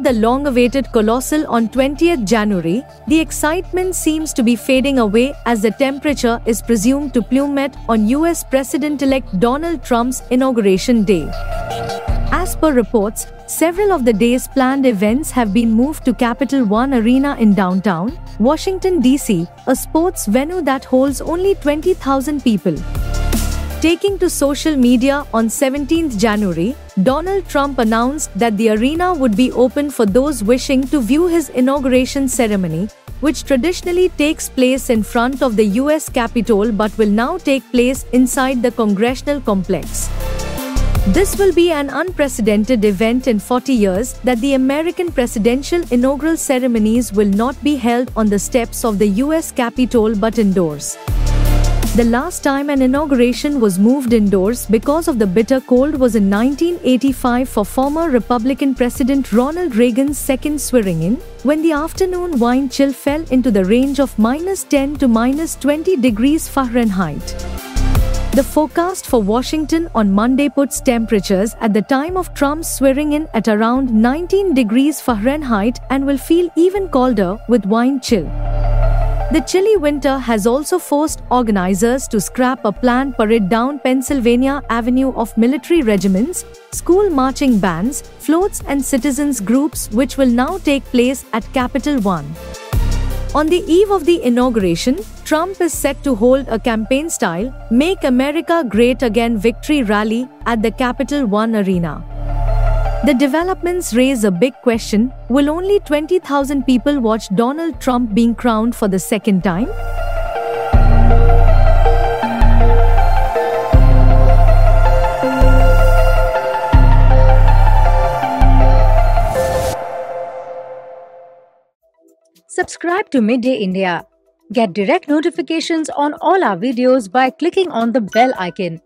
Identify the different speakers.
Speaker 1: the long-awaited Colossal on 20th January, the excitement seems to be fading away as the temperature is presumed to plummet on US President-elect Donald Trump's Inauguration Day. As per reports, several of the day's planned events have been moved to Capital One Arena in downtown Washington, D.C., a sports venue that holds only 20,000 people. Taking to social media on 17th January, Donald Trump announced that the arena would be open for those wishing to view his inauguration ceremony, which traditionally takes place in front of the US Capitol but will now take place inside the congressional complex. This will be an unprecedented event in 40 years that the American presidential inaugural ceremonies will not be held on the steps of the US Capitol but indoors. The last time an inauguration was moved indoors because of the bitter cold was in 1985 for former Republican President Ronald Reagan's second swearing-in, when the afternoon wind chill fell into the range of -10 to -20 degrees Fahrenheit. The forecast for Washington on Monday puts temperatures at the time of Trump's swearing-in at around 19 degrees Fahrenheit and will feel even colder with wind chill. The chilly winter has also forced organizers to scrap a planned parade down Pennsylvania Avenue of military regiments, school marching bands, floats and citizens groups which will now take place at Capital One. On the eve of the inauguration, Trump is set to hold a campaign-style Make America Great Again victory rally at the Capital One Arena. The developments raise a big question: will only 20,000 people watch Donald Trump being crowned for the second time?
Speaker 2: Subscribe to Midday India. Get direct notifications on all our videos by clicking on the bell icon.